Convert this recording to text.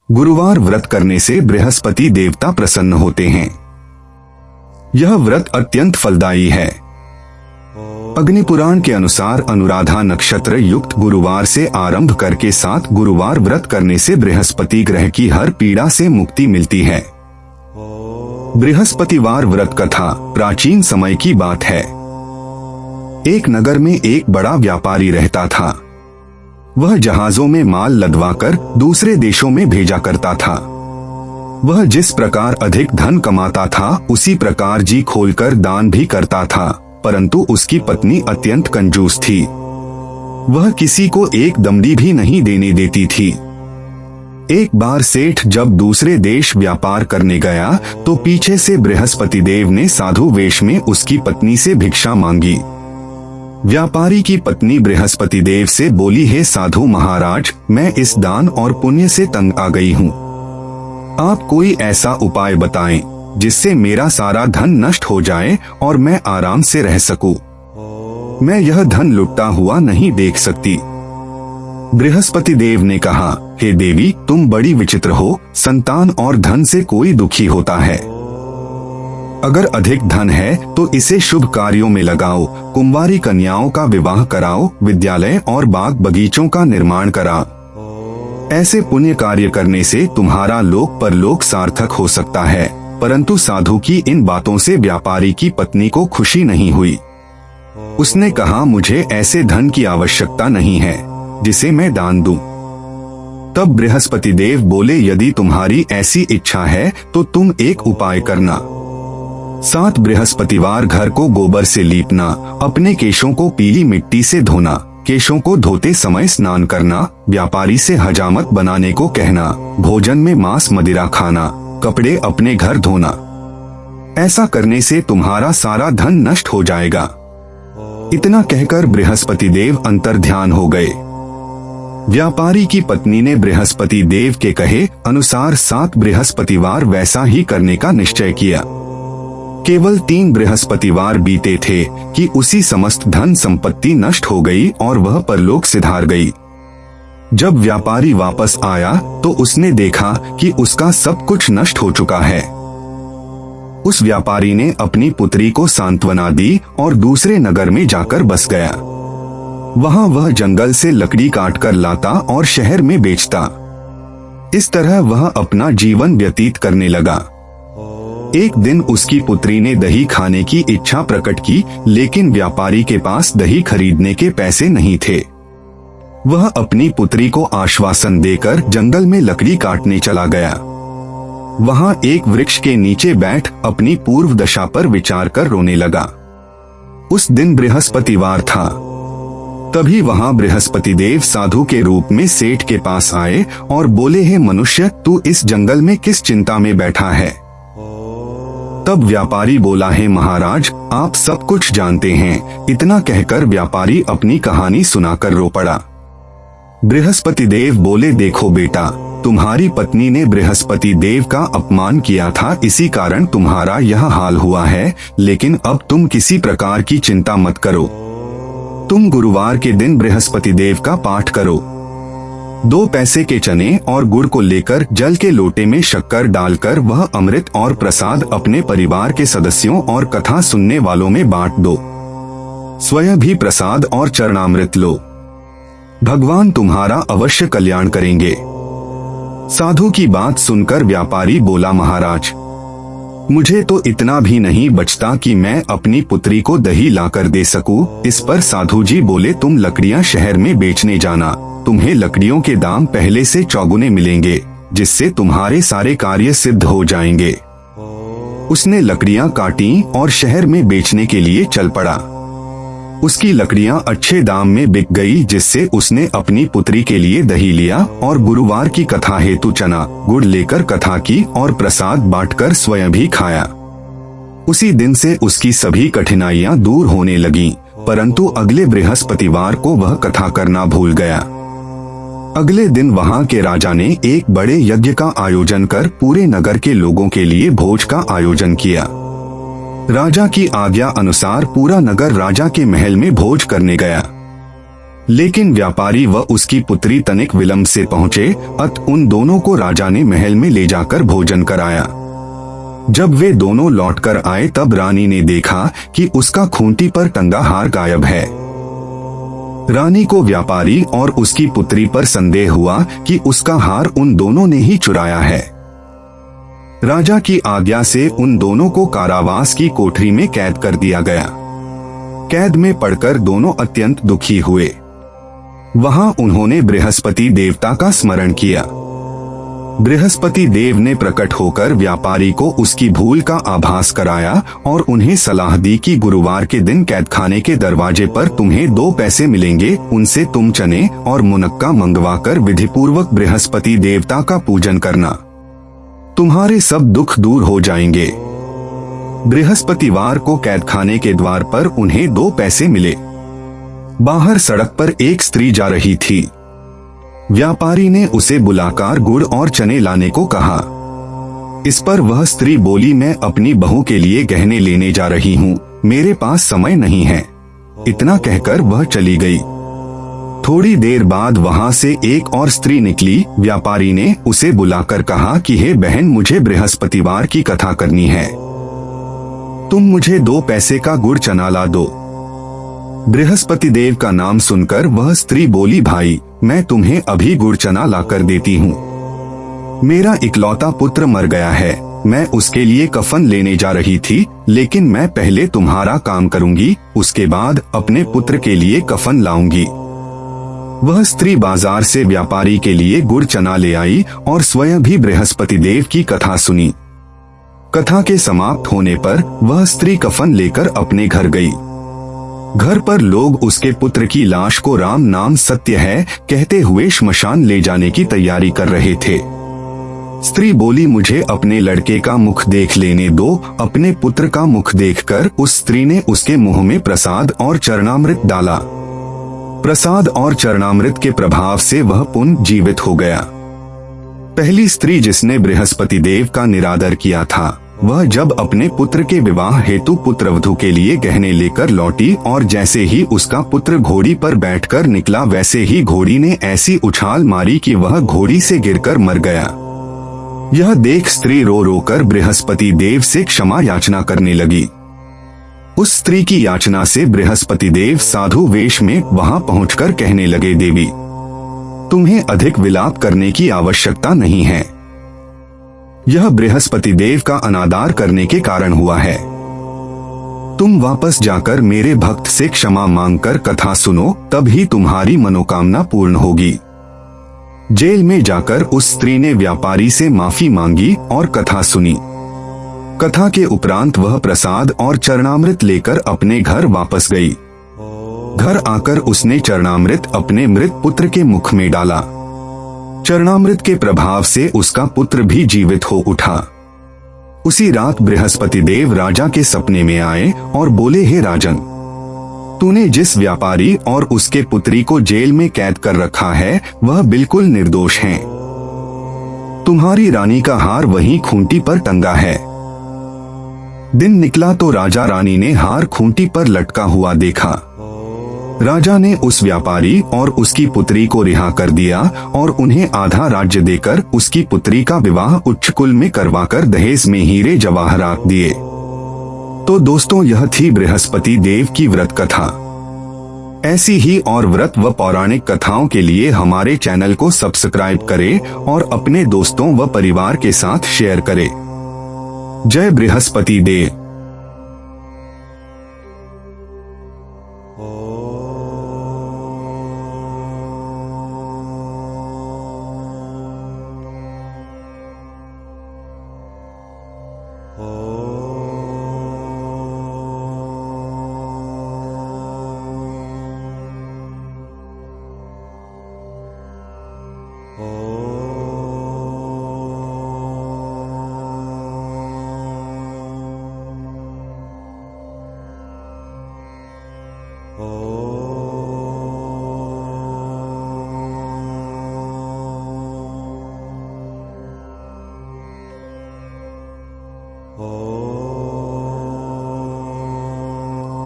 गुरुवार व्रत करने से बृहस्पति देवता प्रसन्न होते हैं। यह व्रत अत्यंत फलदायी है। अग्नि पुराण के अनुसार अनुराधा नक्षत्र युक्त गुरुवार से आरंभ करके 7 गुरुवार व्रत करने से बृहस्पति ग्रह की हर पीड़ा से मुक्ति मिलती है। बृहस्पतिवार व्रत कथा प्राचीन समय की बात है। एक नगर में एक बड़ा व्यापारी रहता था। वह जहाजों में माल लदवाकर दूसरे देशों में भेजा करता था। वह जिस प्रकार अधिक धन कमाता था उसी प्रकार जी खोलकर दान भी करता था, परंतु उसकी पत्नी अत्यंत कंजूस थी। वह किसी को एक दमड़ी भी नहीं देने देती थी। एक बार सेठ जब दूसरे देश व्यापार करने गया तो पीछे से बृहस्पति देव ने साधु वेश में उसकी पत्नी से भिक्षा मांगी। व्यापारी की पत्नी बृहस्पति देव से बोली, हे साधु महाराज, मैं इस दान और पुण्य से तंग आ गई हूँ। आप कोई ऐसा उपाय बताएं जिससे मेरा सारा धन नष्ट हो जाए और मैं आराम से रह सकूं। मैं यह धन लुटता हुआ नहीं देख सकती। बृहस्पति देव ने कहा, हे देवी, तुम बड़ी विचित्र हो। संतान और धन से कोई दुखी होता है। अगर अधिक धन है तो इसे शुभ कार्यों में लगाओ, कुंवारी कन्याओं का विवाह कराओ, विद्यालय और बाग बगीचों का निर्माण कराओ। ऐसे पुण्य कार्य करने से तुम्हारा लोक परलोक सार्थक हो सकता है। परंतु साधु की इन बातों से व्यापारी की पत्नी को खुशी नहीं हुई। उसने कहा, मुझे ऐसे धन की आवश्यकता नहीं है जिसे मैं दान दूं। तब बृहस्पति देव बोले, यदि तुम्हारी ऐसी इच्छा है तो तुम एक उपाय करना। 7 बृहस्पतिवार घर को गोबर से लीपना, अपने केशों को पीली मिट्टी से धोना, केशों को धोते समय स्नान करना, व्यापारी से हजामत बनाने को कहना, भोजन में मांस मदिरा खाना, कपड़े अपने घर धोना। ऐसा करने से तुम्हारा सारा धन नष्ट हो जाएगा। इतना कहकर बृहस्पति देव अंतर्ध्यान हो गए। व्यापारी की पत्नी ने बृहस्पति देव के कहे अनुसार 7 बृहस्पतिवार वैसा ही करने का निश्चय किया। केवल 3 बृहस्पतिवार बीते थे कि उसी समस्त धन संपत्ति नष्ट हो गई और वह परलोक सिधार गई। जब व्यापारी वापस आया तो उसने देखा कि उसका सब कुछ नष्ट हो चुका है। उस व्यापारी ने अपनी पुत्री को सांत्वना दी और दूसरे नगर में जाकर बस गया। वहां वह जंगल से लकड़ी काटकर लाता और शहर में बेचता। इस तरह वह अपना जीवन व्यतीत करने लगा। एक दिन उसकी पुत्री ने दही खाने की इच्छा प्रकट की, लेकिन व्यापारी के पास दही खरीदने के पैसे नहीं थे। वह अपनी पुत्री को आश्वासन देकर जंगल में लकड़ी काटने चला गया। वहां एक वृक्ष के नीचे बैठ अपनी पूर्व दशा पर विचार कर रोने लगा। उस दिन बृहस्पतिवार था। तभी वहां बृहस्पति देव साधु के रूप में सेठ के पास आए और बोले, हे मनुष्य, तू इस जंगल में किस चिंता में बैठा है? तब व्यापारी बोला, हे महाराज, आप सब कुछ जानते हैं। इतना कहकर व्यापारी अपनी कहानी सुनाकर रो पड़ा। बृहस्पति देव बोले, देखो बेटा, तुम्हारी पत्नी ने बृहस्पति देव का अपमान किया था, इसी कारण तुम्हारा यह हाल हुआ है। लेकिन अब तुम किसी प्रकार की चिंता मत करो। तुम गुरुवार के दिन बृहस्पति देव का पाठ करो। 2 पैसे के चने और गुड़ को लेकर जल के लोटे में शक्कर डालकर वह अमृत और प्रसाद अपने परिवार के सदस्यों और कथा सुनने वालों में बांट दो। स्वयं भी प्रसाद और चरणामृत लो। भगवान तुम्हारा अवश्य कल्याण करेंगे। साधु की बात सुनकर व्यापारी बोला, महाराज, मुझे तो इतना भी नहीं बचता कि मैं अपनी पुत्री को दही लाकर दे सकूं। इस पर साधु जी बोले, तुम लकड़ियां शहर में बेचने जाना। तुम्हें लकड़ियों के दाम पहले से चौगुने मिलेंगे, जिससे तुम्हारे सारे कार्य सिद्ध हो जाएंगे। उसने लकड़ियां काटी और शहर में बेचने के लिए चल पड़ा। उसकी लकड़ियां अच्छे दाम में बिक गई, जिससे उसने अपनी पुत्री के लिए दही लिया और गुरुवार की कथा हेतु चना गुड़ लेकर कथा की और प्रसाद बांटकर स्वयं भी खाया। उसी दिन से उसकी सभी कठिनाइयां दूर होने लगीं, परंतु अगले बृहस्पतिवार को वह कथा करना भूल गया। अगले दिन वहां के राजा ने एक बड़े यज्ञ का आयोजन कर पूरे नगर के लोगों के लिए भोज का आयोजन किया। राजा की आज्ञा अनुसार पूरा नगर राजा के महल में भोज करने गया। लेकिन व्यापारी व उसकी पुत्री तनिक विलंब से पहुंचे, अत उन दोनों को राजा ने महल में ले जाकर भोजन कराया। जब वे दोनों लौटकर आए तब रानी ने देखा कि उसका खूंटी पर टंगा हार गायब है। रानी को व्यापारी और उसकी पुत्री पर संदेह हुआ कि उसका हार उन दोनों ने ही चुराया है। राजा की आज्ञा से उन दोनों को कारावास की कोठरी में कैद कर दिया गया। कैद में पड़कर दोनों अत्यंत दुखी हुए। वहां उन्होंने बृहस्पति देवता का स्मरण किया। बृहस्पति देव ने प्रकट होकर व्यापारी को उसकी भूल का आभास कराया और उन्हें सलाह दी कि गुरुवार के दिन कैदखाने के दरवाजे पर तुम्हें 2 पैसे मिलेंगे, उनसे तुम चने और मुनक्का मंगवाकर विधिपूर्वक बृहस्पति देवता का पूजन करना, तुम्हारे सब दुख दूर हो जाएंगे। बृहस्पतिवार को कैदखाने के द्वार पर उन्हें 2 पैसे मिले। बाहर सड़क पर एक स्त्री जा रही थी। व्यापारी ने उसे बुलाकर गुड़ और चने लाने को कहा। इस पर वह स्त्री बोली, मैं अपनी बहू के लिए गहने लेने जा रही हूँ, मेरे पास समय नहीं है। इतना कहकर वह चली गई। थोड़ी देर बाद वहां से एक और स्त्री निकली। व्यापारी ने उसे बुलाकर कहा कि हे बहन, मुझे बृहस्पतिवार की कथा करनी है, तुम मुझे 2 पैसे का गुड़ चना ला दो। बृहस्पति देव का नाम सुनकर वह स्त्री बोली, भाई मैं तुम्हें अभी गुड़ चना लाकर देती हूँ। मेरा इकलौता पुत्र मर गया है, मैं उसके लिए कफन लेने जा रही थी, लेकिन मैं पहले तुम्हारा काम करूंगी, उसके बाद अपने पुत्र के लिए कफन लाऊंगी। वह स्त्री बाजार से व्यापारी के लिए गुड़ चना ले आई और स्वयं भी बृहस्पति देव की कथा सुनी। कथा के समाप्त होने पर वह स्त्री कफन लेकर अपने घर गई। घर पर लोग उसके पुत्र की लाश को राम नाम सत्य है कहते हुए श्मशान ले जाने की तैयारी कर रहे थे। स्त्री बोली, मुझे अपने लड़के का मुख देख लेने दो। अपने पुत्र का मुख देखकर उस स्त्री ने उसके मुंह में प्रसाद और चरणामृत डाला। प्रसाद और चरणामृत के प्रभाव से वह पुनः जीवित हो गया। पहली स्त्री जिसने बृहस्पति देव का निरादर किया था, वह जब अपने पुत्र के विवाह हेतु पुत्रवधू के लिए गहने लेकर लौटी और जैसे ही उसका पुत्र घोड़ी पर बैठकर निकला, वैसे ही घोड़ी ने ऐसी उछाल मारी कि वह घोड़ी से गिरकर मर गया। यह देख स्त्री रो रोकर बृहस्पति देव से क्षमा याचना करने लगी। उस स्त्री की याचना से बृहस्पति देव साधु वेश में वहां पहुंचकर कहने लगे, देवी तुम्हें अधिक विलाप करने की आवश्यकता नहीं है। यह बृहस्पति देव का अनादर करने के कारण हुआ है। तुम वापस जाकर मेरे भक्त से क्षमा मांगकर कथा सुनो, तब ही तुम्हारी मनोकामना पूर्ण होगी। जेल में जाकर उस स्त्री ने व्यापारी से माफी मांगी और कथा सुनी। कथा के उपरांत वह प्रसाद और चरणामृत लेकर अपने घर वापस गई। घर आकर उसने चरणामृत अपने मृत पुत्र के मुख में डाला। चरणामृत के प्रभाव से उसका पुत्र भी जीवित हो उठा। उसी रात बृहस्पति देव राजा के सपने में आए और बोले, हे राजन, तूने जिस व्यापारी और उसके पुत्री को जेल में कैद कर रखा है वह बिल्कुल निर्दोष हैं। तुम्हारी रानी का हार वहीं खूंटी पर टंगा है। दिन निकला तो राजा रानी ने हार खूंटी पर लटका हुआ देखा। राजा ने उस व्यापारी और उसकी पुत्री को रिहा कर दिया और उन्हें आधा राज्य देकर उसकी पुत्री का विवाह उच्च कुल में करवाकर दहेज में हीरे जवाहरात दिए। तो दोस्तों, यह थी बृहस्पति देव की व्रत कथा। ऐसी ही और व्रत व पौराणिक कथाओं के लिए हमारे चैनल को सब्सक्राइब करें और अपने दोस्तों व परिवार के साथ शेयर करें। जय बृहस्पति देव। Oh.